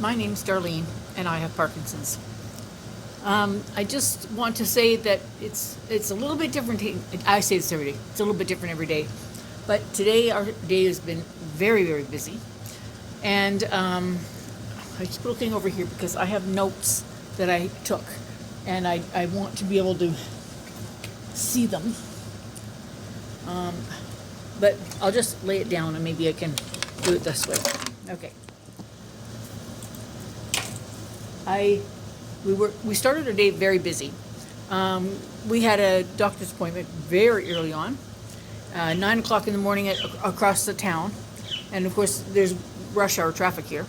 My name's Darlene, and I have Parkinson's. I just want to say that it's a little bit different. I say this every day. It's a little bit different every day, but today our day has been very busy, and I keep looking over here because I have notes that I took, and I want to be able to see them. But I'll just lay it down, and maybe I can do it this way. Okay. We started our day very busy. We had a doctor's appointment very early on, 9 o'clock in the morning across the town, and of course there's rush hour traffic here.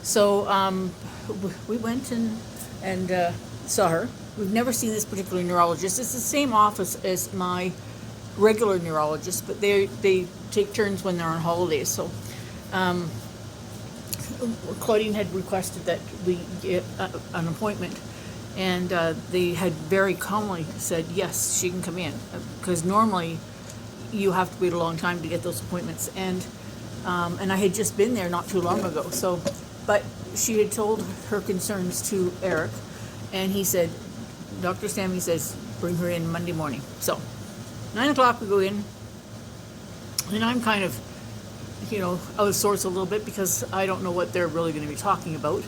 So we went and saw her. We've never seen this particular neurologist. It's the same office as my regular neurologist, but they take turns when they're on holidays. So Claudine had requested that we get an appointment, and they had very calmly said yes, she can come in, because normally you have to wait a long time to get those appointments, and I had just been there not too long ago. So, but she had told her concerns to Eric, and he said, Dr. Sammy says, bring her in Monday morning. So 9 o'clock we go in, and I'm kind of, out of sorts a little bit because I don't know what they're really going to be talking about.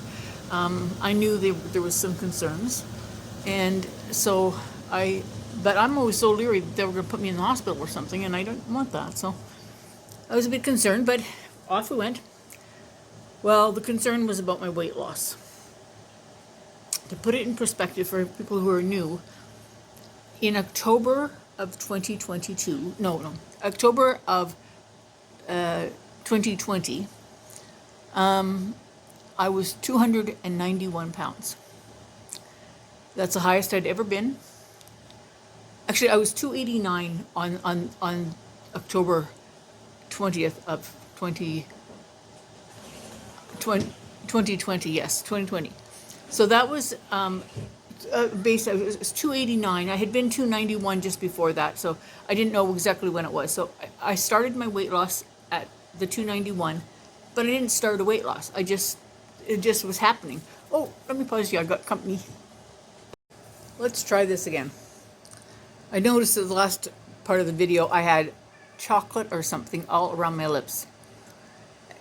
I knew there was some concerns, and so but I'm always so leery that they were going to put me in the hospital or something, and I don't want that. So I was a bit concerned, but off we went. Well, the concern was about my weight loss. To put it in perspective for people who are new, in October of 2022, October of 2020, I was 291 pounds. That's the highest I'd ever been. Actually, I was 289 on October 20th of 2020, yes, 2020. So that was based, it was 289. I had been 291 just before that, so I didn't know exactly when it was. So I started my weight loss at the 291, but I didn't start a weight loss. It just was happening. Oh, let me pause you. I got company. Let's try this again. I noticed in the last part of the video I had chocolate or something all around my lips.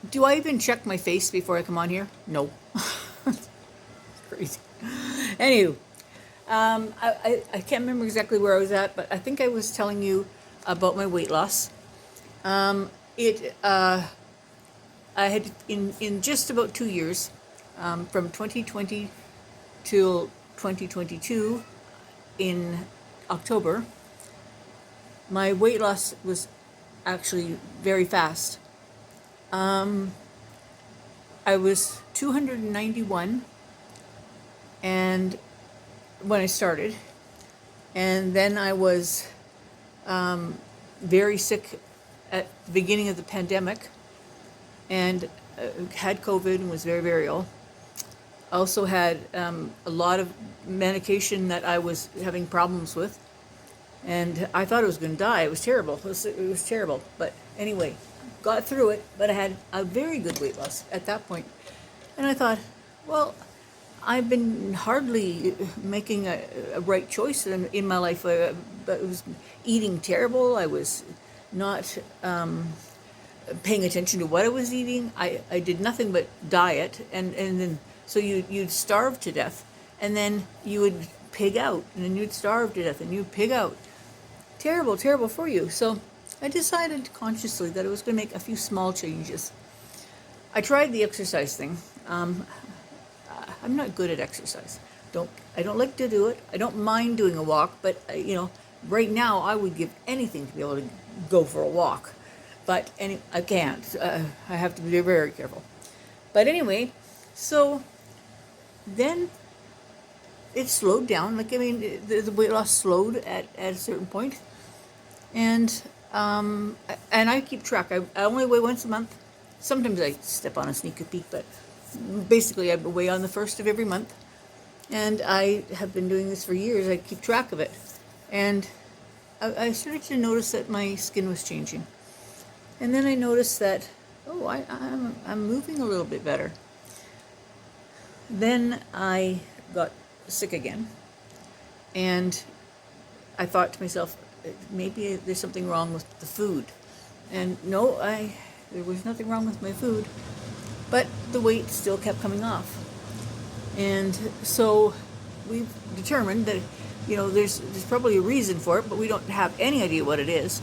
Do I even check my face before I come on here? No. Crazy. Anywho, I can't remember exactly where I was at, but I think I was telling you about my weight loss. I had in just about 2 years, from 2020 till 2022, in October, my weight loss was actually very fast. I was 291 and when I started, and then I was very sick at the beginning of the pandemic, and had COVID and was very ill. I also had a lot of medication that I was having problems with, and I thought I was going to die. It was terrible. It was terrible. But anyway, got through it, but I had a very good weight loss at that point. And I thought, well, I've been hardly making a right choice in my life. But I was eating terrible. I was not paying attention to what I was eating. I did nothing but diet, and then so you'd starve to death, and then you would pig out, and then you'd starve to death, and you'd pig out. Terrible for you. So I decided consciously that I was going to make a few small changes. I tried the exercise thing. I'm not good at exercise. I don't like to do it. I don't mind doing a walk, but right now I would give anything to be able to go for a walk. But I can't. I have to be very careful. But anyway, so then it slowed down. The weight loss slowed at a certain point. And I keep track. I only weigh once a month. Sometimes I step on a sneak peek, but basically I weigh on the first of every month. And I have been doing this for years. I keep track of it. And I started to notice that my skin was changing. And then I noticed that, I'm moving a little bit better. Then I got sick again, and I thought to myself, maybe there's something wrong with the food. And no, there was nothing wrong with my food, but the weight still kept coming off. And so we determined that, there's probably a reason for it, but we don't have any idea what it is.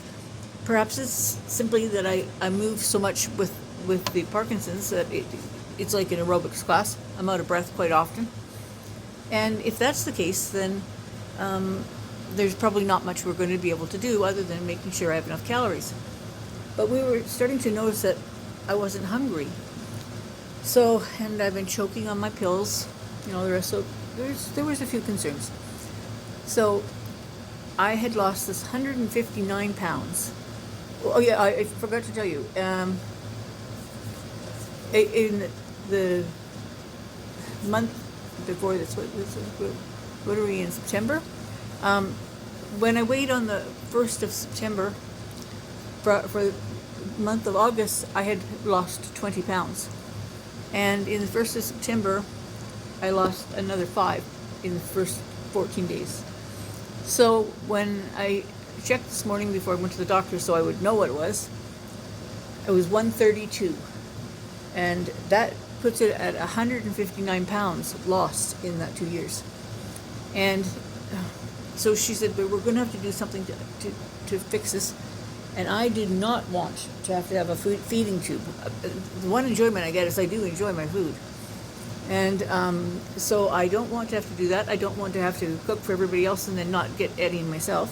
Perhaps it's simply that I move so much with the Parkinson's that it's like an aerobics class. I'm out of breath quite often. And if that's the case, then there's probably not much we're going to be able to do other than making sure I have enough calories. But we were starting to notice that I wasn't hungry. So, and I've been choking on my pills, so there was a few concerns. So I had lost this 159 pounds. Oh yeah, I forgot to tell you. In the month before this, what are we in, September? When I weighed on the 1st of September, for the month of August, I had lost 20 pounds. And in the 1st of September, I lost another 5 in the first 14 days. So when I checked this morning before I went to the doctor so I would know what it was 132. And that puts it at 159 pounds lost in that 2 years. And so she said, but we're going to have to do something to fix this. And I did not want to have a feeding tube. The one enjoyment I get is I do enjoy my food. And so I don't want to have to do that. I don't want to have to cook for everybody else and then not get any myself.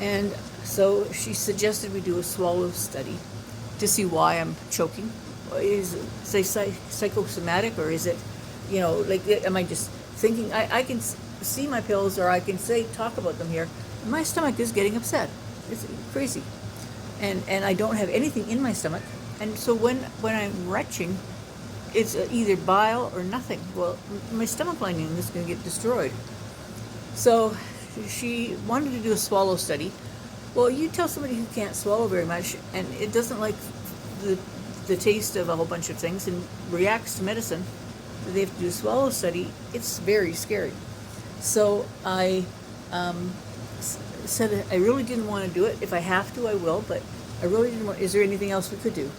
And so she suggested we do a swallow study to see why I'm choking. Is it, say, psychosomatic, or is it, am I just thinking? I can see my pills, or I can talk about them here. My stomach is getting upset. It's crazy. And I don't have anything in my stomach. And so when I'm retching, it's either bile or nothing. Well, my stomach lining is going to get destroyed. So she wanted to do a swallow study. Well, you tell somebody who can't swallow very much and it doesn't like the taste of a whole bunch of things and reacts to medicine, that they have to do a swallow study, it's very scary. So I said I really didn't want to do it. If I have to, I will, but I really didn't want. Is there anything else we could do?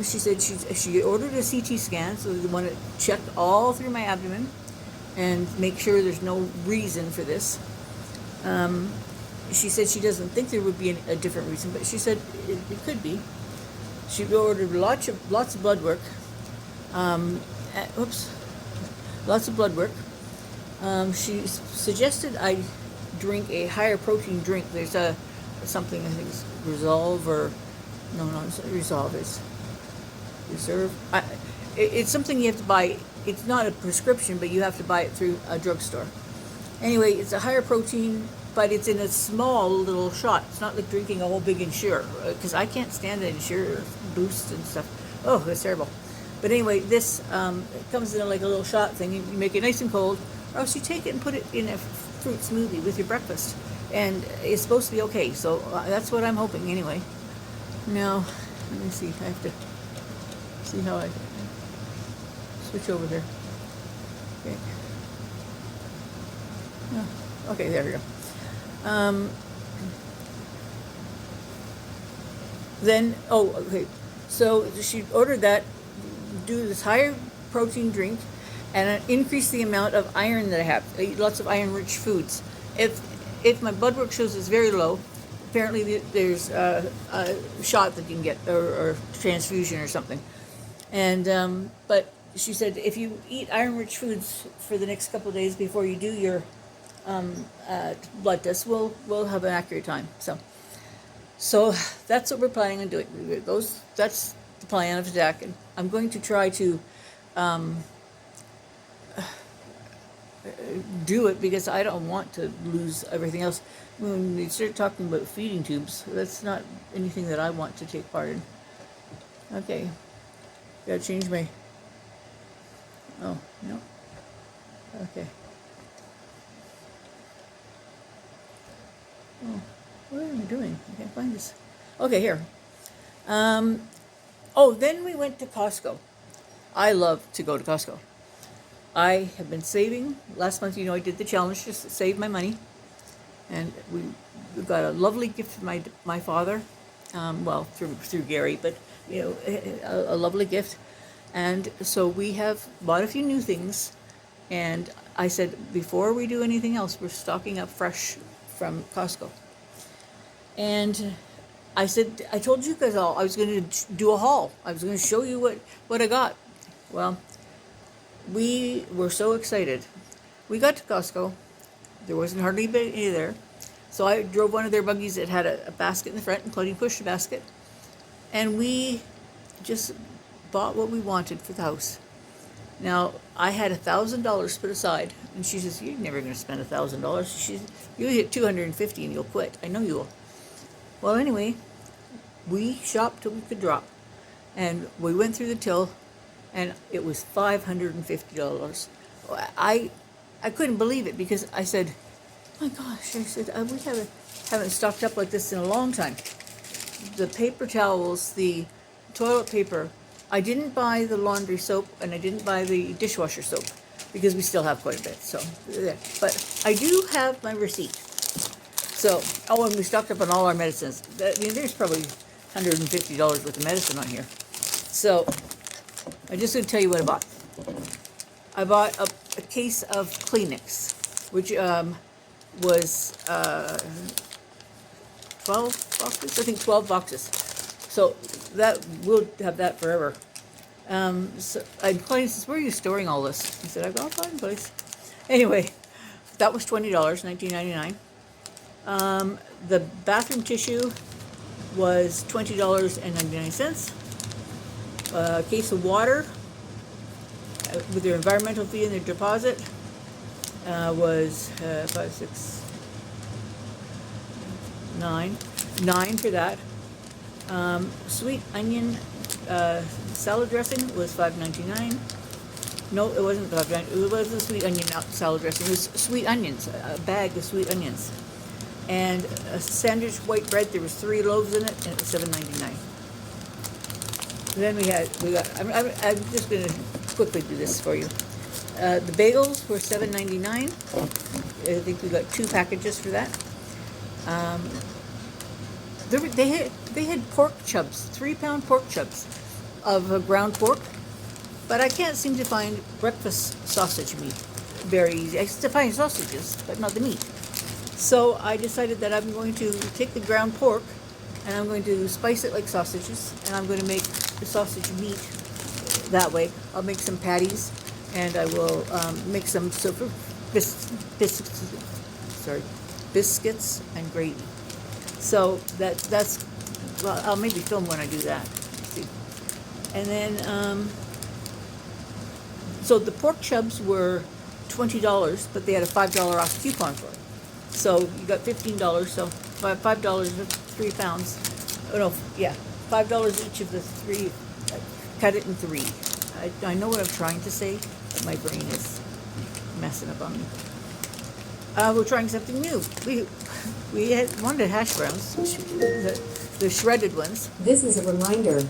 She said she ordered a CT scan, so they want to check all through my abdomen and make sure there's no reason for this. She said she doesn't think there would be a different reason, but she said it could be. She ordered lots of blood work. Lots of blood work. She suggested I drink a higher protein drink. There's something, I think it's Resolve, or no, it's not Resolve, it's Reserve. It's something you have to buy. It's not a prescription, but you have to buy it through a drugstore. Anyway, it's a higher protein, but it's in a small little shot. It's not like drinking a whole big Ensure, because I can't stand the Ensure Boost and stuff. Oh, it's terrible. But anyway, this it comes in like a little shot thing. You make it nice and cold, or else you take it and put it in a fruit smoothie with your breakfast, and it's supposed to be okay. So that's what I'm hoping anyway. Now, let me see. I have to see how I switch over here. Okay. Oh, okay, there we go. Okay. So she ordered that, do this higher protein drink, and increase the amount of iron that I have. I eat lots of iron-rich foods. If my blood work shows it's very low, apparently there's a shot that you can get, or transfusion or something. And but she said if you eat iron-rich foods for the next couple of days before you do your blood test, we'll have an accurate time. So that's what we're planning on doing. That's the plan of attack, and I'm going to try to do it because I don't want to lose everything else. When we start talking about feeding tubes, that's not anything that I want to take part in. Okay, gotta change my. Oh no. Okay. Oh, what am I doing? I can't find this. Okay, here. Then we went to Costco. I love to go to Costco. I have been saving. Last month, I did the challenge to save my money, and we got a lovely gift from my father. Well, through Gary, but a lovely gift. And so we have bought a few new things, and I said, before we do anything else, we're stocking up fresh from Costco. And I said, I told you guys all I was going to do a haul. I was going to show you what I got. Well, we were so excited. We got to Costco. There wasn't hardly any there. So I drove one of their buggies that had a basket in the front, including push basket. And we just bought what we wanted for the house. Now, I had $1,000 put aside, and she says, "You're never going to spend $1,000. She says, "You hit 250 and you'll quit. I know you will." Well, anyway, we shopped till we could drop, and we went through the till, and it was $550. I couldn't believe it, because I said, "My gosh," I said, "we haven't stocked up like this in a long time." The paper towels, the toilet paper. I didn't buy the laundry soap, and I didn't buy the dishwasher soap, because we still have quite a bit. So, but I do have my receipt. So, and we stocked up on all our medicines. There's probably $150 worth of medicine on here. So, I'm just going to tell you what I bought. I bought a case of Kleenex, which was 12 boxes? I think 12 boxes. So that we'll have that forever. So Claudia says, "Where are you storing all this?" I said, "I've got to find a place." Anyway, that was $20, $19.99. The bathroom tissue was $20.99. A case of water with their environmental fee and their deposit was 5, 6, 9 for that. Sweet onion salad dressing was $5.99. No, it wasn't $5.99. It wasn't sweet onion salad dressing. It was sweet onions, a bag of sweet onions. And a sandwich white bread. There was 3 loaves in it, and it was $7.99. Then we got. I'm just going to quickly do this for you. The bagels were $7.99. I think we got 2 packages for that. They had pork chubs, 3-pound pork chubs of ground pork, but I can't seem to find breakfast sausage meat very easy. I still find sausages, but not the meat. So I decided that I'm going to take the ground pork, and I'm going to spice it like sausages, and I'm going to make the sausage meat that way. I'll make some patties, and I will make some biscuits and gravy. So that's well, I'll maybe film when I do that. Let's see. And then so the pork chubs were $20, but they had a $5 off coupon for it. So you got $15. So $5 for 3 pounds. Oh no, yeah, $5 each of the 3. Cut it in 3. I know what I'm trying to say, but my brain is messing up on me. We're trying something new. We had wanted hash browns, the shredded ones. This is a reminder.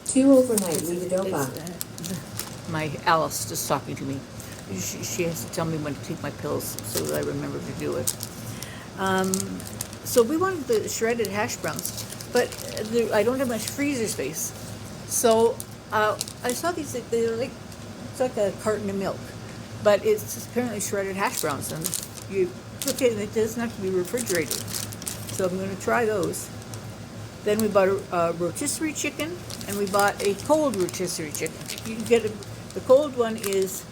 2 overnight levodopa. My Alice just talking to me. She has to tell me when to take my pills so that I remember to do it. So we wanted the shredded hash browns, but I don't have much freezer space. So I saw these. They're like, it's like a carton of milk, but it's apparently shredded hash browns, and you cook it, and it doesn't have to be refrigerated. So I'm going to try those. Then we bought a rotisserie chicken, and we bought a cold rotisserie chicken. You can get the cold one is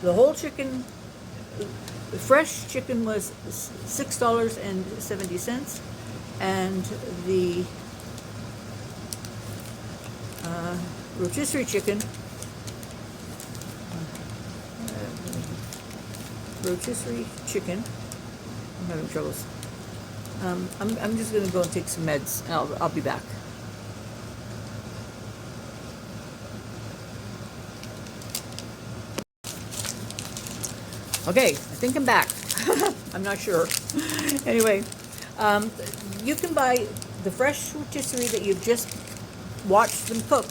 the whole chicken. The fresh chicken was $6.70, and the rotisserie chicken. I'm having troubles. I'm just going to go and take some meds, and I'll be back. Okay, I think I'm back. I'm not sure. Anyway, you can buy the fresh rotisserie that you've just watched them cook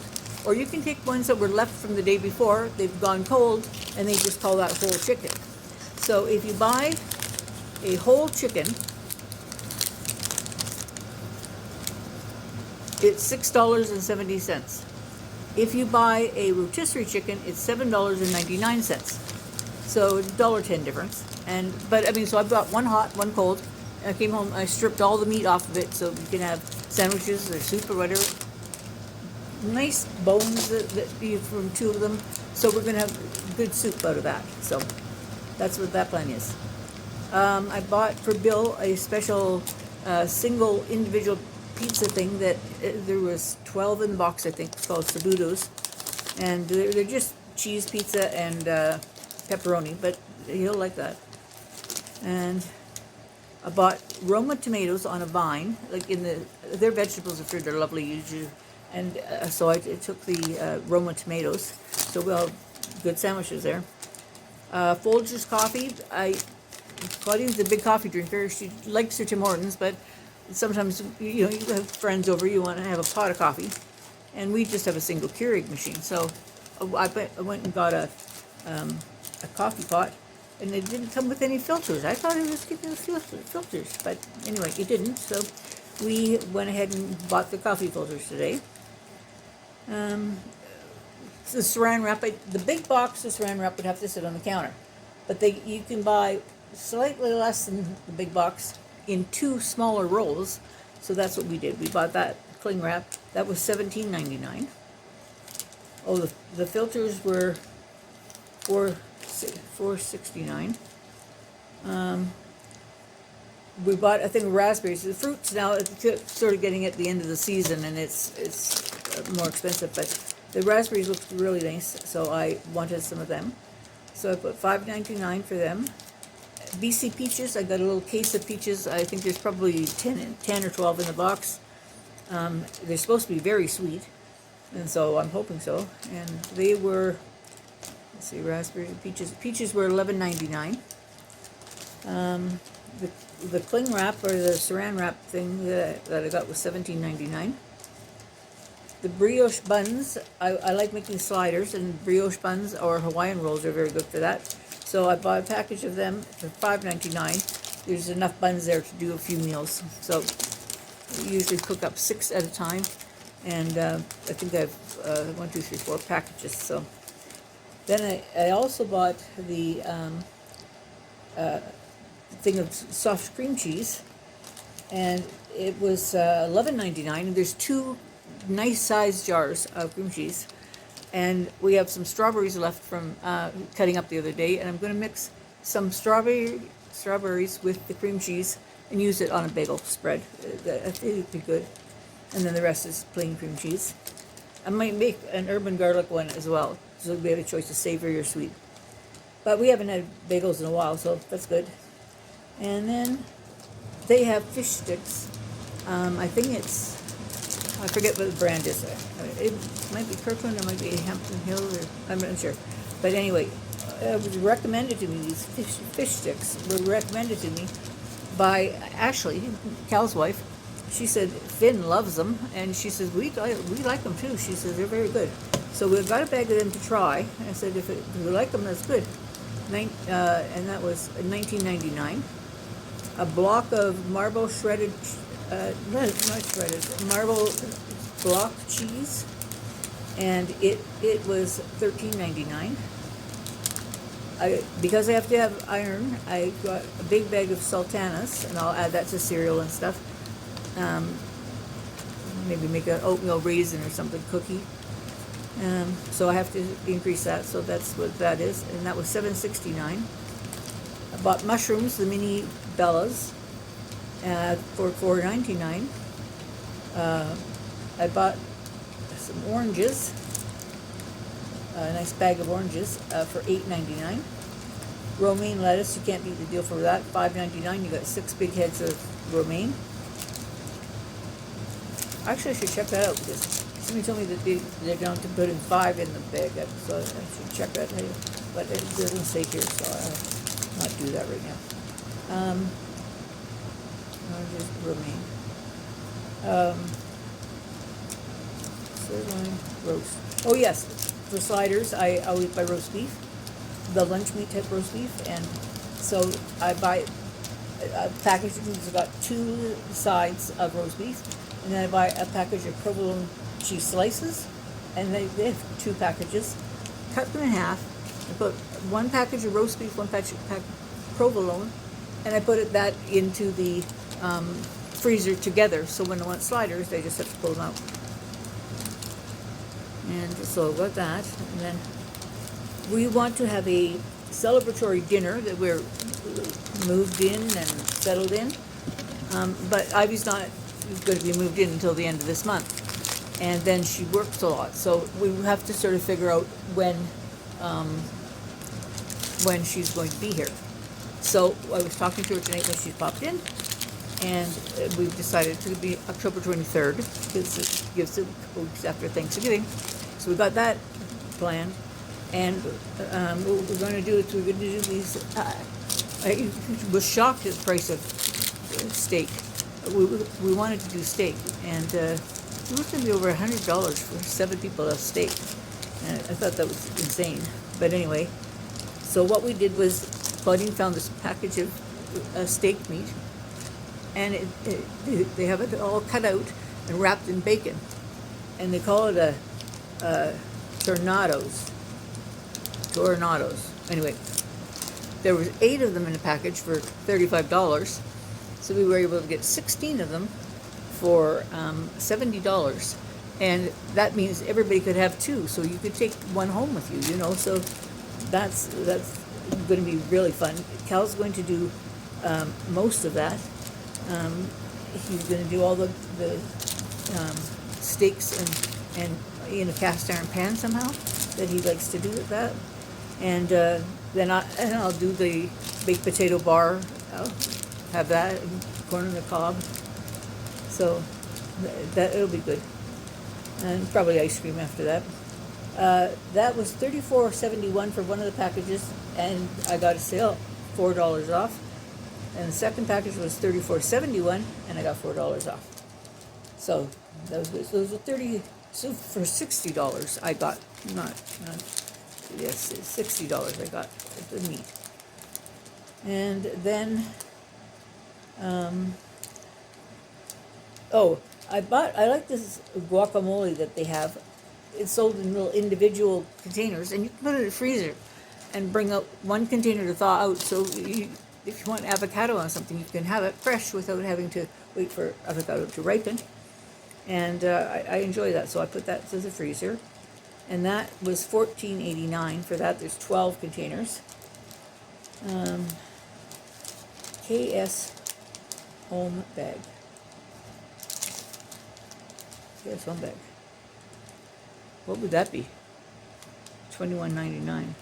Or you can take ones that were left from the day before, they've gone cold, and they just call that whole chicken. So if you buy a whole chicken, it's $6.70. If you buy a rotisserie chicken, it's $7.99. So it's $1.10 difference. But I mean, so I bought one hot, one cold. I came home, I stripped all the meat off of it so you can have sandwiches or soup or whatever. Nice bones from 2 of them. So we're gonna have good soup out of that. So that's what that plan is. I bought for Bill a special single individual pizza thing that there was 12 in the box, I think. It's called Sabuto's, and they're just cheese pizza and pepperoni, but he'll like that. And I bought Roma tomatoes on a vine, like their vegetables are fruit, they're lovely usually, and so I took the Roma tomatoes, so we'll have good sandwiches there. Folgers coffee, Claudine's a big coffee drinker. She likes her Tim Hortons, but sometimes you have friends over, you want to have a pot of coffee, and we just have a single Keurig machine. So I went and got a coffee pot, and it didn't come with any filters. I thought it was giving us filters, but anyway, it didn't. So we went ahead and bought the coffee filters today. The saran wrap, the big box of saran wrap would have to sit on the counter, but you can buy slightly less than the big box in 2 smaller rolls. So that's what we did. We bought that cling wrap. That was $17.99. Oh, the filters were $4.69. We bought a thing of raspberries. The fruits now, it's sort of getting at the end of the season, and it's more expensive, but the raspberries looked really nice, so I wanted some of them. So I put $5.99 for them. BC peaches, I got a little case of peaches. I think there's probably 10 or 12 in the box. They're supposed to be very sweet, and so I'm hoping so. And they were, let's see, raspberries and peaches. Peaches were $11.99. The cling wrap, or the saran wrap thing that I got, was $17.99. The brioche buns, I like making sliders, and brioche buns or Hawaiian rolls are very good for that. So I bought a package of them for $5.99. There's enough buns there to do a few meals. So we usually cook up 6 at a time, and I think I have 1, 2, 3, 4 packages. So then I also bought the thing of soft cream cheese, and it was $11.99, and there's 2 nice sized jars of cream cheese, and we have some strawberries left from cutting up the other day, and I'm going to mix some strawberries with the cream cheese and use it on a bagel spread. I think it'd be good. And then the rest is plain cream cheese. I might make an urban garlic one as well, so we have a choice of savory or sweet. But we haven't had bagels in a while, so that's good. And then they have fish sticks. I think I forget what the brand is. It might be Kirkland, or it might be Hampton Hill, or I'm not sure. But anyway, it was recommended to me, these fish sticks were recommended to me by Ashley, Cal's wife. She said Finn loves them, and she says we like them too. She says they're very good. So we got a bag of them to try. I said if we like them, that's good. And that was $19.99. A block of Marble shredded, not shredded, Marble block cheese, and it was $13.99. Because I have to have iron, I got a big bag of sultanas, and I'll add that to cereal and stuff. Maybe make an oatmeal raisin or something cookie. So I have to increase that, so that's what that is, and that was $7.69. I bought mushrooms, the mini Bellas, for $4.99. I bought some oranges, a nice bag of oranges, for $8.99. Romaine lettuce, you can't beat the deal for that, $5.99. You got 6 big heads of romaine. Actually, I should check that out, because somebody told me that they're going to put in 5 in the bag, so I should check that later. But it doesn't say here, so I'll not do that right now. Just romaine. So sirloin roast. Oh yes, for sliders, I always buy roast beef, the lunch meat type roast beef, and so I buy a package that's got 2 sides of roast beef, and then I buy a package of provolone cheese slices, and they have 2 packages. Cut them in half. I put 1 package of roast beef, 1 package provolone, and I put that into the freezer together. So when I want sliders, they just have to pull them out. And so I've got that, and then we want to have a celebratory dinner that we're moved in and settled in. But Ivy's not going to be moved in until the end of this month. And then she works a lot. So we have to sort of figure out when she's going to be here. So I was talking to her tonight when she popped in, and we've decided to be October 23rd, because it gives it a couple weeks after Thanksgiving. So we got that planned. And what we're going to do is we're going to do these. I was shocked at the price of steak. We wanted to do steak, and it was going to be over $100 for 7 people of steak. And I thought that was insane. But anyway, so what we did was Claudine found this package of steak meat, and they have it all cut out and wrapped in bacon, and they call it a tornadoes. Anyway, there was 8 of them in a package for $35, so we were able to get 16 of them for $70, and that means everybody could have 2, so you could take 1 home with you, so that's going to be really fun. Cal's going to do most of that. He's going to do all the steaks and in a cast iron pan somehow that he likes to do with that. And then I'll do the baked potato bar. I'll have that, and corn on the cob. So it'll be good. And probably ice cream after that. That was $34.71 for one of the packages, and I got a sale, $4 off. And the second package was $34.71, and I got $4 off. So those were so for $60 I got, $60 I got the meat. And then, I like this guacamole that they have. It's sold in little individual containers, and you can put it in the freezer and bring out 1 container to thaw out. So if you want avocado on something, you can have it fresh without having to wait for avocado to ripen. And I enjoy that, so I put that to the freezer. And that was $14.89 for that. There's 12 containers. KS Home Bag. KS Home Bag. What would that be? $21.99.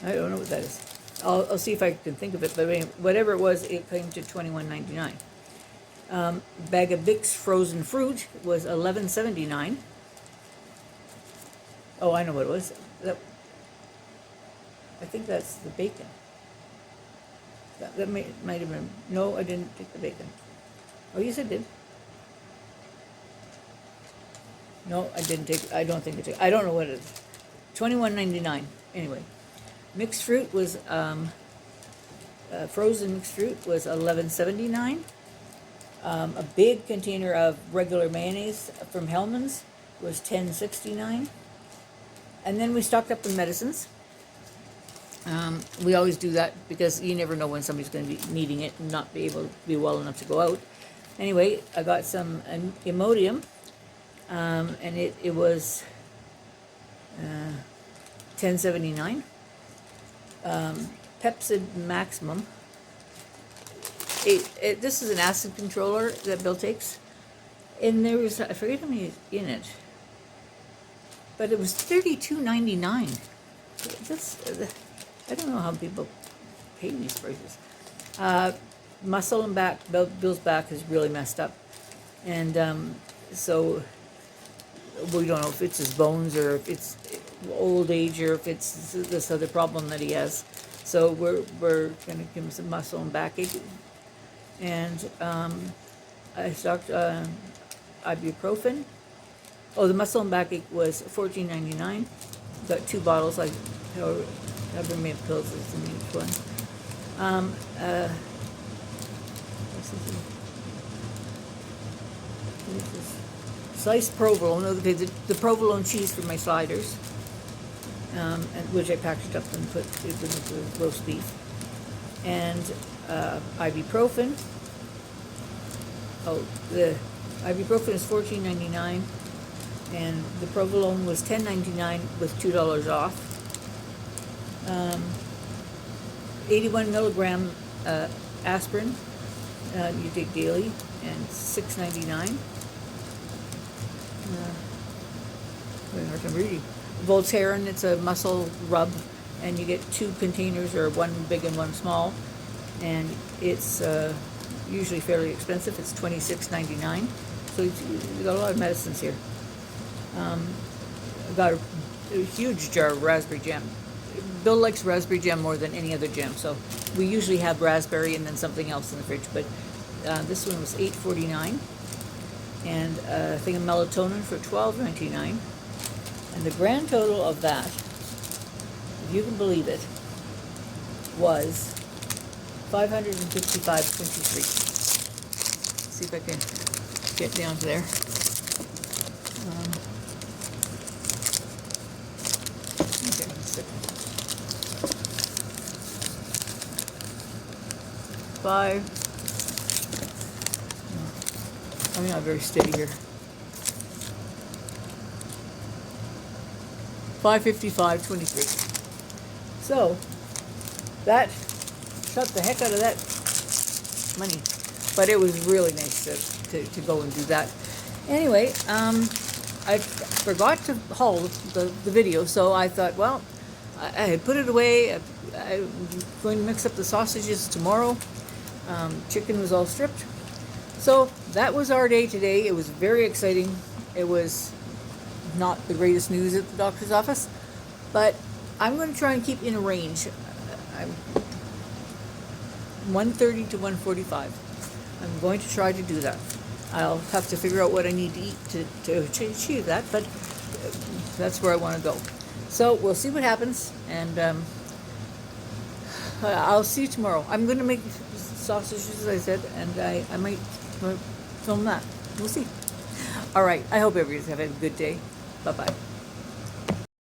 I don't know what that is. I'll see if I can think of it, but anyway, whatever it was, it came to $21.99. Bag of Bix frozen fruit was $11.79. Oh, I know what it was. I think that's the bacon. That might have been. No, I didn't take the bacon. Oh, yes, I did. No, I didn't take. I don't think I took. I don't know what it is. $21.99. Anyway, mixed fruit was frozen mixed fruit was $11.79. A big container of regular mayonnaise from Hellmann's was $10.69. And then we stocked up the medicines. We always do that because you never know when somebody's going to be needing it and not be able to be well enough to go out. Anyway, I got some Imodium, and it was $10.79. Pepsid Maximum. This is an acid controller that Bill takes, and there was, I forget how many is in it, but it was $32.99. I don't know how people pay these prices. Muscle and back, Bill's back is really messed up, and so we don't know if it's his bones or if it's old age or if it's this other problem that he has. So we're going to give him some muscle and back. And I stocked ibuprofen. Oh, the muscle and backache was $14.99. Got 2 bottles, like however many pills is in each one. What's this? Sliced provolone. Okay, the provolone cheese for my sliders, and which I packaged up and put it with the roast beef, and ibuprofen. Oh, the ibuprofen is $14.99, and the provolone was $10.99 with $2 off. 81 milligram aspirin you take daily, and $6.99. I'm reading. Voltaren, it's a muscle rub, and you get 2 containers, or 1 big and 1 small, and it's usually fairly expensive. It's $26.99. So you got a lot of medicines here. I got a huge jar of raspberry jam. Bill likes raspberry jam more than any other jam, so we usually have raspberry and then something else in the fridge. But this one was $8.49, and a thing of melatonin for $12.99. And the grand total of that, if you can believe it, was $555.23. See if I can get down to there. Okay, let's see. 5. I'm not very steady here. 555.23. So that shut the heck out of that money, but it was really nice to go and do that. Anyway, I forgot to haul the video, so I thought, well, I had put it away. I'm going to mix up the sausages tomorrow. Chicken was all stripped. So that was our day today. It was very exciting. It was not the greatest news at the doctor's office, but I'm going to try and keep in a range. I'm 130 to 145. I'm going to try to do that. I'll have to figure out what I need to eat to achieve that, but that's where I want to go. So we'll see what happens, and I'll see you tomorrow. I'm going to make sausages, as I said, and I might film that. We'll see. All right. I hope everybody's having a good day. Bye-bye.